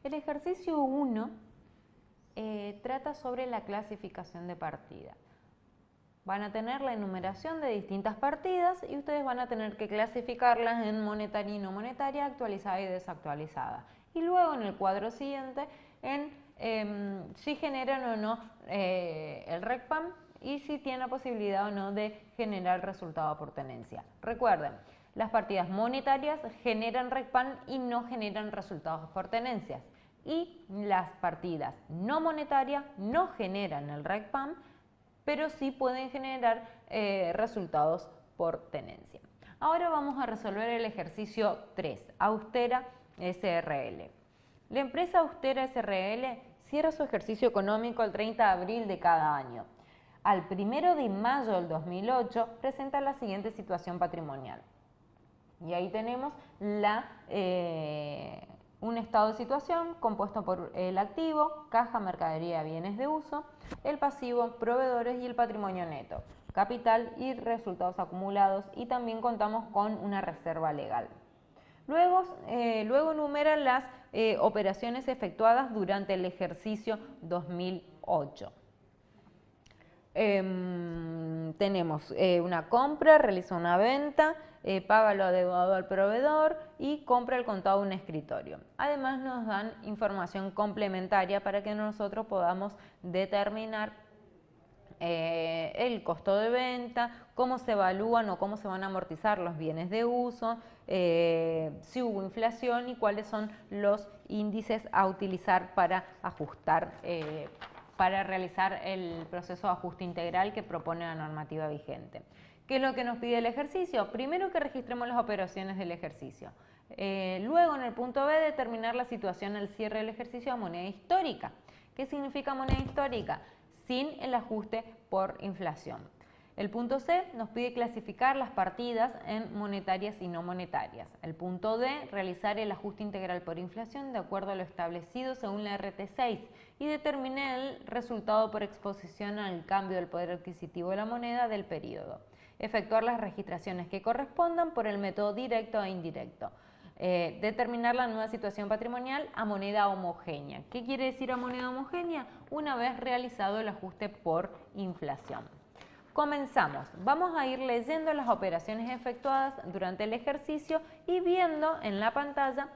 El ejercicio 1 trata sobre la clasificación de partida. Van a tener la enumeración de distintas partidas y ustedes van a tener que clasificarlas en monetaria y no monetaria, actualizada y desactualizada. Y luego en el cuadro siguiente en si generan o no el RECPAM y si tiene la posibilidad o no de generar resultado por tenencia. Recuerden, las partidas monetarias generan RECPAM y no generan resultados por tenencias. Y las partidas no monetarias no generan el RECPAM, pero sí pueden generar resultados por tenencia. Ahora vamos a resolver el ejercicio 3, Austera SRL. La empresa Austera SRL cierra su ejercicio económico el 30 de abril de cada año. Al 1 de mayo del 2008 presenta la siguiente situación patrimonial. Y ahí tenemos un estado de situación compuesto por el activo, caja, mercadería, bienes de uso, el pasivo, proveedores y el patrimonio neto, capital y resultados acumulados, y también contamos con una reserva legal. Luego enumeran las operaciones efectuadas durante el ejercicio 2008. Tenemos una compra, realiza una venta, paga lo adeudado al proveedor y compra el contado un escritorio. Además nos dan información complementaria para que nosotros podamos determinar el costo de venta, cómo se evalúan o cómo se van a amortizar los bienes de uso, si hubo inflación y cuáles son los índices a utilizar para ajustar, para realizar el proceso de ajuste integral que propone la normativa vigente. ¿Qué es lo que nos pide el ejercicio? Primero que registremos las operaciones del ejercicio. Luego, en el punto B, determinar la situación al cierre del ejercicio a moneda histórica. ¿Qué significa moneda histórica? Sin el ajuste por inflación. El punto C nos pide clasificar las partidas en monetarias y no monetarias. El punto D, realizar el ajuste integral por inflación de acuerdo a lo establecido según la RT6 y determinar el resultado por exposición al cambio del poder adquisitivo de la moneda del periodo. Efectuar las registraciones que correspondan por el método directo e indirecto. Determinar la nueva situación patrimonial a moneda homogénea. ¿Qué quiere decir a moneda homogénea? Una vez realizado el ajuste por inflación. Comenzamos. Vamos a ir leyendo las operaciones efectuadas durante el ejercicio y viendo en la pantalla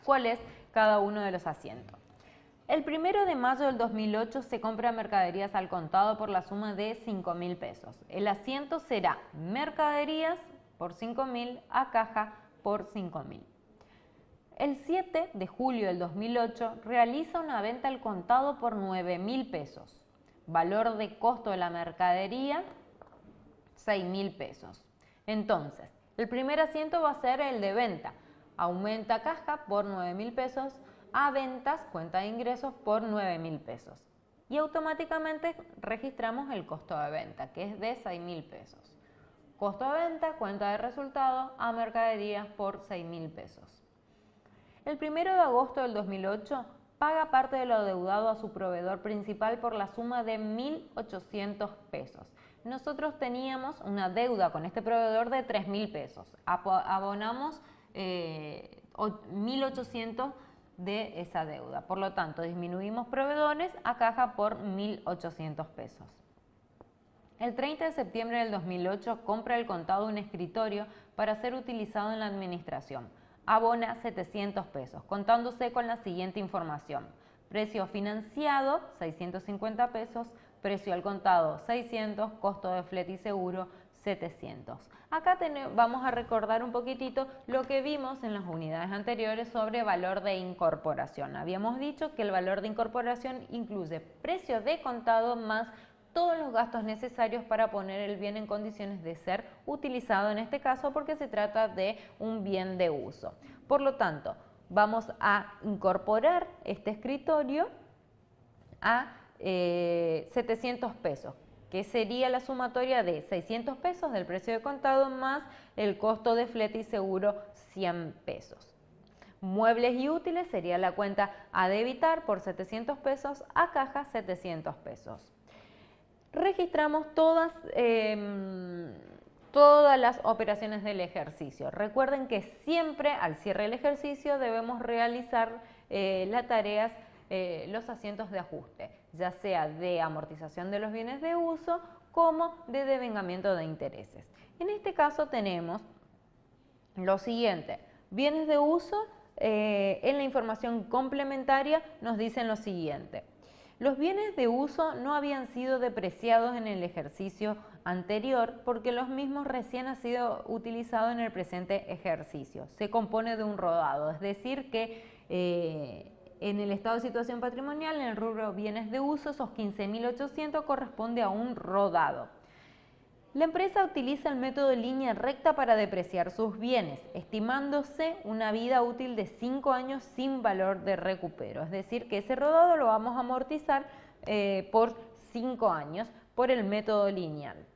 cuál es cada uno de los asientos. El 1 de mayo del 2008 se compra mercaderías al contado por la suma de 5.000 pesos. El asiento será mercaderías por 5.000 a caja por 5.000. El 7 de julio del 2008 realiza una venta al contado por 9.000 pesos. Valor de costo de la mercadería, 6.000 pesos. Entonces, el primer asiento va a ser el de venta. Aumenta caja por 9.000 pesos a ventas, cuenta de ingresos, por 9.000 pesos. Y automáticamente registramos el costo de venta, que es de 6.000 pesos. Costo de venta, cuenta de resultado a mercaderías por 6.000 pesos. El 1 de agosto del 2008 paga parte de lo adeudado a su proveedor principal por la suma de 1.800 pesos. Nosotros teníamos una deuda con este proveedor de 3.000 pesos. Abonamos 1.800 de esa deuda. Por lo tanto, disminuimos proveedores a caja por 1.800 pesos. El 30 de septiembre del 2008 compra el contado un escritorio para ser utilizado en la administración. Abona 700 pesos, contándose con la siguiente información. Precio financiado, 650 pesos, precio al contado, 600, costo de flete y seguro, 700. Acá vamos a recordar un poquitito lo que vimos en las unidades anteriores sobre valor de incorporación. Habíamos dicho que el valor de incorporación incluye precio de contado más todos los gastos necesarios para poner el bien en condiciones de ser utilizado en este caso porque se trata de un bien de uso. Por lo tanto, vamos a incorporar este escritorio a 700 pesos, que sería la sumatoria de 600 pesos del precio de contado más el costo de flete y seguro 100 pesos. Muebles y útiles sería la cuenta a debitar por 700 pesos, a caja 700 pesos. Registramos todas las operaciones del ejercicio. Recuerden que siempre al cierre del ejercicio debemos realizar las tareas, los asientos de ajuste, ya sea de amortización de los bienes de uso como de devengamiento de intereses. En este caso tenemos lo siguiente: bienes de uso, en la información complementaria nos dicen lo siguiente: los bienes de uso no habían sido depreciados en el ejercicio anterior porque los mismos recién han sido utilizados en el presente ejercicio. Se compone de un rodado, es decir que en el estado de situación patrimonial, en el rubro bienes de uso, esos 15.800 corresponde a un rodado. La empresa utiliza el método de línea recta para depreciar sus bienes, estimándose una vida útil de 5 años sin valor de recupero. Es decir, que ese rodado lo vamos a amortizar por 5 años por el método lineal.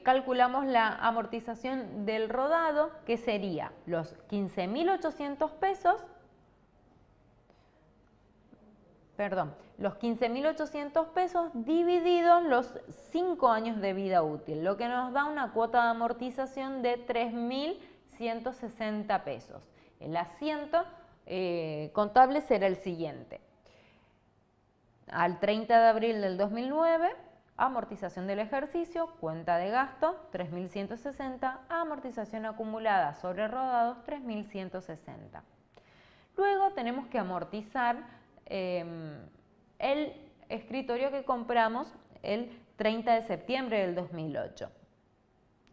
Calculamos la amortización del rodado, que sería los 15.800 pesos, los 15.800 pesos divididos los 5 años de vida útil, lo que nos da una cuota de amortización de 3.160 pesos. El asiento contable será el siguiente: al 30 de abril del 2009, amortización del ejercicio, cuenta de gasto 3.160, amortización acumulada sobre rodados 3.160. Luego tenemos que amortizar el escritorio que compramos el 30 de septiembre del 2008.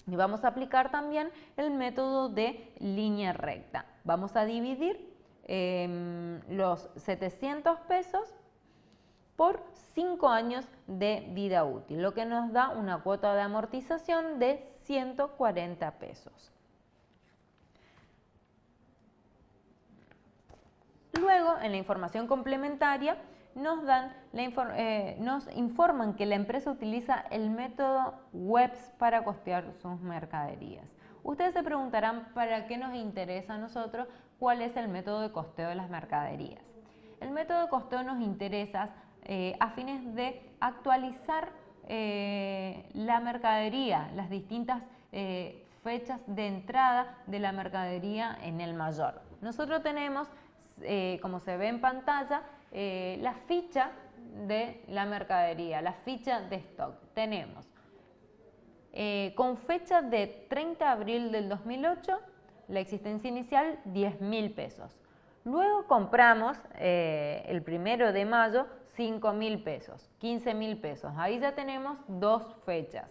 Y vamos a aplicar también el método de línea recta. Vamos a dividir los 700 pesos por 5 años de vida útil, lo que nos da una cuota de amortización de 140 pesos. Luego, en la información complementaria, nos informan que la empresa utiliza el método WEBS para costear sus mercaderías. Ustedes se preguntarán para qué nos interesa a nosotros cuál es el método de costeo de las mercaderías. El método de costeo nos interesa a fines de actualizar la mercadería, las distintas fechas de entrada de la mercadería en el mayor. Nosotros tenemos, como se ve en pantalla, la ficha de la mercadería, la ficha de stock. Tenemos con fecha de 30 de abril del 2008, la existencia inicial 10.000 pesos. Luego compramos el 1 de mayo 5.000 pesos, 15.000 pesos. Ahí ya tenemos dos fechas.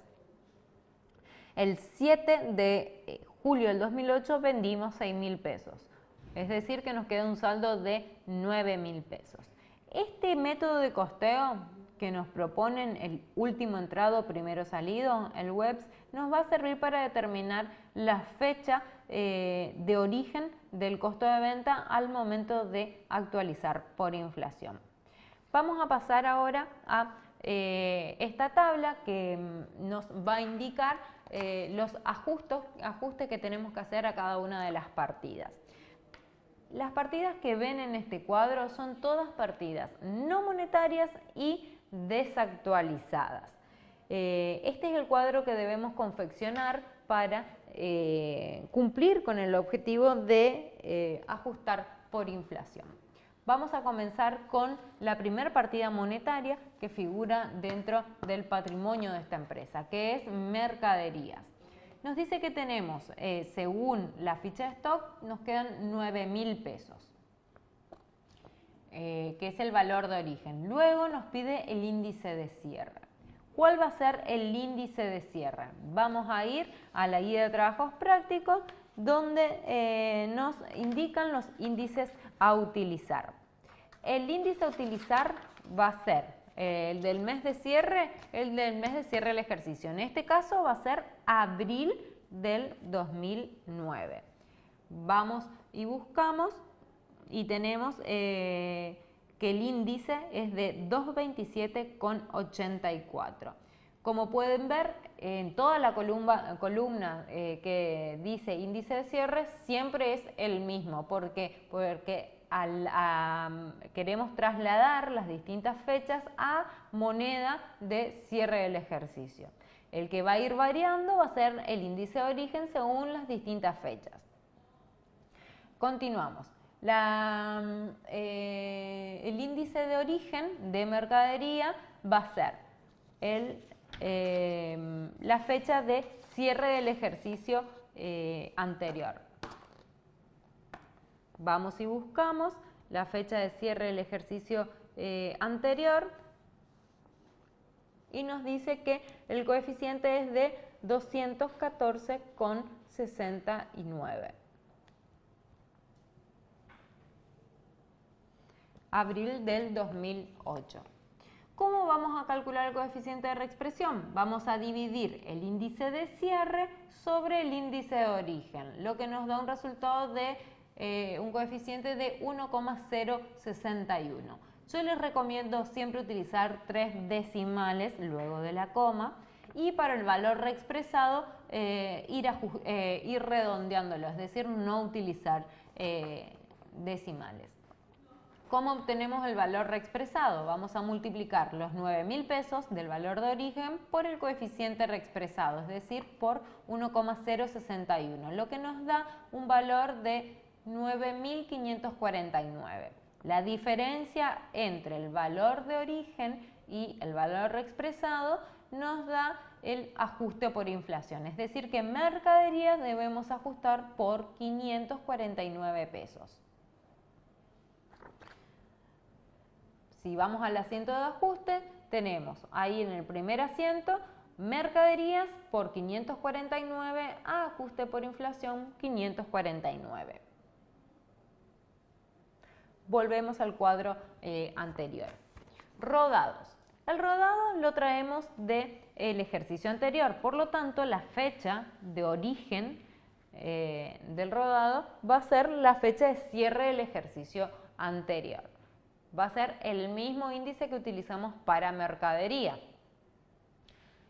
El 7 de julio del 2008 vendimos 6.000 pesos. Es decir, que nos queda un saldo de 9.000 pesos. Este método de costeo que nos proponen, el último entrado, primero salido, el WEBS, nos va a servir para determinar la fecha de origen del costo de venta al momento de actualizar por inflación. Vamos a pasar ahora a esta tabla que nos va a indicar los ajustes que tenemos que hacer a cada una de las partidas. Las partidas que ven en este cuadro son todas partidas no monetarias y desactualizadas. Este es el cuadro que debemos confeccionar para cumplir con el objetivo de ajustar por inflación. Vamos a comenzar con la primera partida monetaria que figura dentro del patrimonio de esta empresa, que es mercaderías. Nos dice que tenemos, según la ficha de stock, nos quedan 9.000 pesos, que es el valor de origen. Luego nos pide el índice de cierre. ¿Cuál va a ser el índice de cierre? Vamos a ir a la guía de trabajos prácticos, donde nos indican los índices a utilizar. El índice a utilizar va a ser el del mes de cierre, del ejercicio. En este caso va a ser abril del 2009. Vamos y buscamos y tenemos que el índice es de 227,84. Como pueden ver, en toda la columna que dice índice de cierre siempre es el mismo. ¿Por qué? Porque queremos trasladar las distintas fechas a moneda de cierre del ejercicio. El que va a ir variando va a ser el índice de origen según las distintas fechas. Continuamos. El índice de origen de mercadería va a ser la fecha de cierre del ejercicio anterior. Vamos y buscamos la fecha de cierre del ejercicio anterior y nos dice que el coeficiente es de 214,69. Abril del 2008. ¿Cómo vamos a calcular el coeficiente de reexpresión? Vamos a dividir el índice de cierre sobre el índice de origen, lo que nos da un resultado de un coeficiente de 1,061. Yo les recomiendo siempre utilizar 3 decimales luego de la coma y para el valor reexpresado ir redondeándolo, es decir, no utilizar decimales. ¿Cómo obtenemos el valor reexpresado? Vamos a multiplicar los 9.000 pesos del valor de origen por el coeficiente reexpresado, es decir, por 1,061, lo que nos da un valor de 9.549. La diferencia entre el valor de origen y el valor reexpresado nos da el ajuste por inflación, es decir, que mercaderías debemos ajustar por 549 pesos. Si vamos al asiento de ajuste, tenemos ahí en el primer asiento mercaderías por 549 a ajuste por inflación 549. Volvemos al cuadro anterior. Rodados. El rodado lo traemos del ejercicio anterior, por lo tanto la fecha de origen del rodado va a ser la fecha de cierre del ejercicio anterior. Va a ser el mismo índice que utilizamos para mercadería.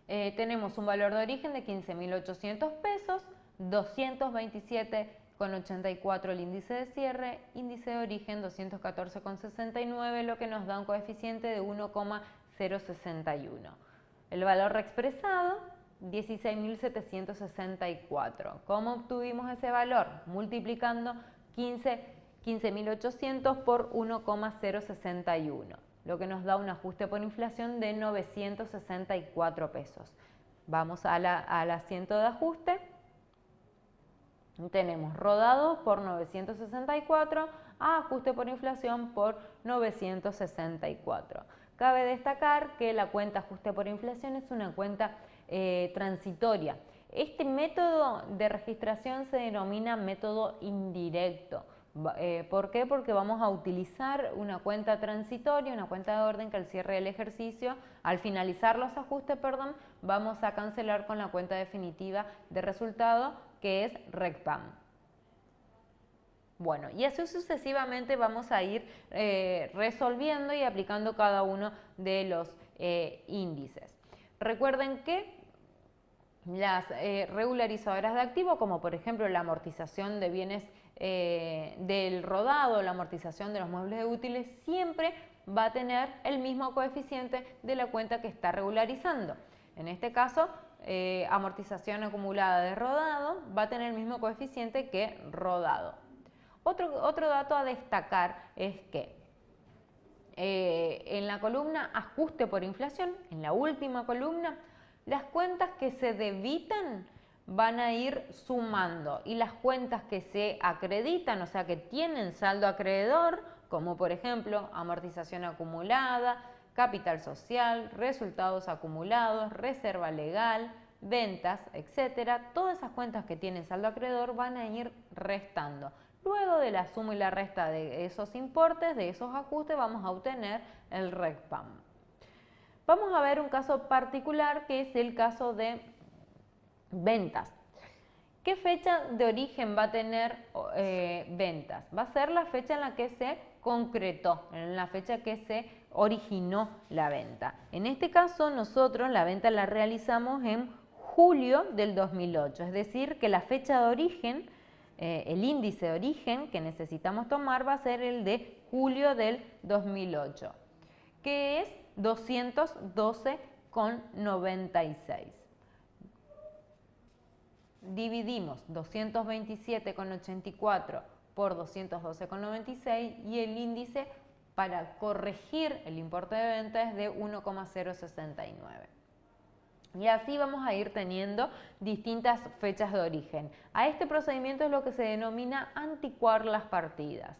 Tenemos un valor de origen de 15.800 pesos, 227,84 el índice de cierre, índice de origen 214,69, lo que nos da un coeficiente de 1,061. El valor reexpresado, 16.764. ¿Cómo obtuvimos ese valor? Multiplicando 15.800 por 1,061, lo que nos da un ajuste por inflación de 964 pesos. Vamos al asiento de ajuste. Tenemos rodado por 964 a ajuste por inflación por 964. Cabe destacar que la cuenta ajuste por inflación es una cuenta transitoria. Este método de registración se denomina método indirecto. ¿Por qué? Porque vamos a utilizar una cuenta transitoria, una cuenta de orden que al cierre del ejercicio, al finalizar los ajustes, vamos a cancelar con la cuenta definitiva de resultado, que es RECPAM. Bueno, y así sucesivamente vamos a ir resolviendo y aplicando cada uno de los índices. Recuerden que las regularizadoras de activo, como por ejemplo la amortización de bienes del rodado, la amortización de los muebles de útiles, siempre va a tener el mismo coeficiente de la cuenta que está regularizando. En este caso, amortización acumulada de rodado va a tener el mismo coeficiente que rodado. Otro dato a destacar es que en la columna ajuste por inflación, en la última columna, las cuentas que se debitan van a ir sumando y las cuentas que se acreditan, o sea que tienen saldo acreedor, como por ejemplo amortización acumulada, capital social, resultados acumulados, reserva legal, ventas, etcétera, todas esas cuentas que tienen saldo acreedor van a ir restando. Luego de la suma y la resta de esos importes, de esos ajustes, vamos a obtener el RECPAM. Vamos a ver un caso particular que es el caso de ventas. ¿Qué fecha de origen va a tener ventas? Va a ser la fecha en la que se concretó, en la fecha que se originó la venta. En este caso nosotros la venta la realizamos en julio del 2008, es decir que la fecha de origen, el índice de origen que necesitamos tomar va a ser el de julio del 2008, que es 212,96. Dividimos 227,84 por 212,96 y el índice para corregir el importe de venta es de 1,069. Y así vamos a ir teniendo distintas fechas de origen. A este procedimiento es lo que se denomina anticuar las partidas.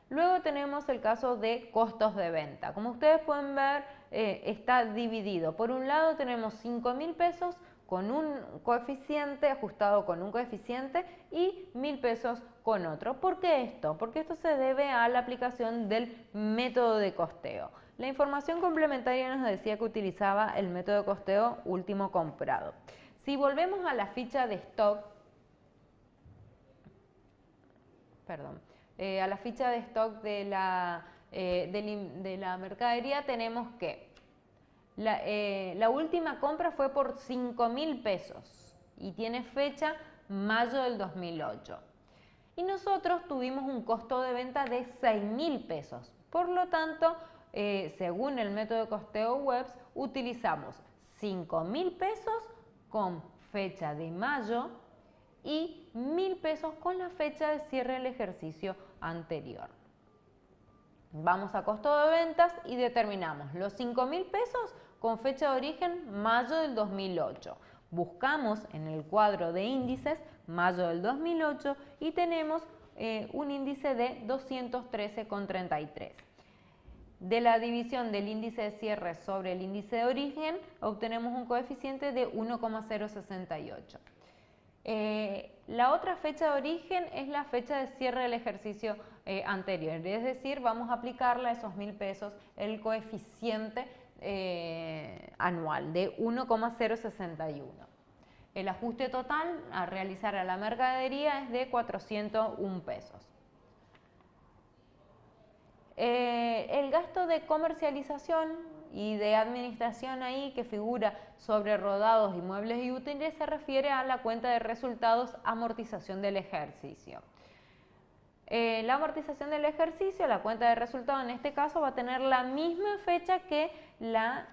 Luego tenemos el caso de costos de venta. Como ustedes pueden ver, está dividido. Por un lado tenemos 5.000 pesos con un coeficiente, ajustado con un coeficiente, y 1.000 pesos con otro. ¿Por qué esto? Porque esto se debe a la aplicación del método de costeo. La información complementaria nos decía que utilizaba el método de costeo último comprado. Si volvemos a la ficha de stock, a la ficha de stock de la mercadería, tenemos que la última compra fue por 5.000 pesos y tiene fecha mayo del 2008. Y nosotros tuvimos un costo de venta de 6.000 pesos. Por lo tanto, según el método de costeo Webs, utilizamos 5.000 pesos con fecha de mayo y 1.000 pesos con la fecha de cierre del ejercicio anterior. Vamos a costo de ventas y determinamos los 5.000 pesos con fecha de origen mayo del 2008. Buscamos en el cuadro de índices mayo del 2008 y tenemos un índice de 213,33. De la división del índice de cierre sobre el índice de origen obtenemos un coeficiente de 1,068. La otra fecha de origen es la fecha de cierre del ejercicio anterior, es decir, vamos a aplicarle a esos 1.000 pesos el coeficiente anual de 1,061. El ajuste total a realizar a la mercadería es de 401 pesos. El gasto de comercialización y de administración ahí que figura sobre rodados, inmuebles y útiles se refiere a la cuenta de resultados amortización del ejercicio. La amortización del ejercicio, la cuenta de resultados en este caso va a tener la misma fecha que la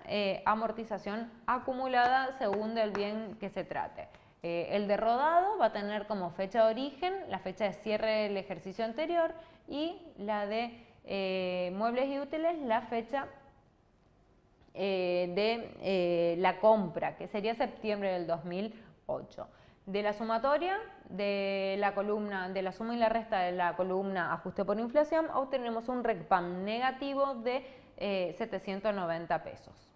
amortización acumulada según del bien que se trate. El de rodado va a tener como fecha de origen la fecha de cierre del ejercicio anterior y la de muebles y útiles la fecha de la compra, que sería septiembre del 2008. De la sumatoria de la columna, de la suma y la resta de la columna ajuste por inflación, obtenemos un RECPAM negativo de 790 pesos.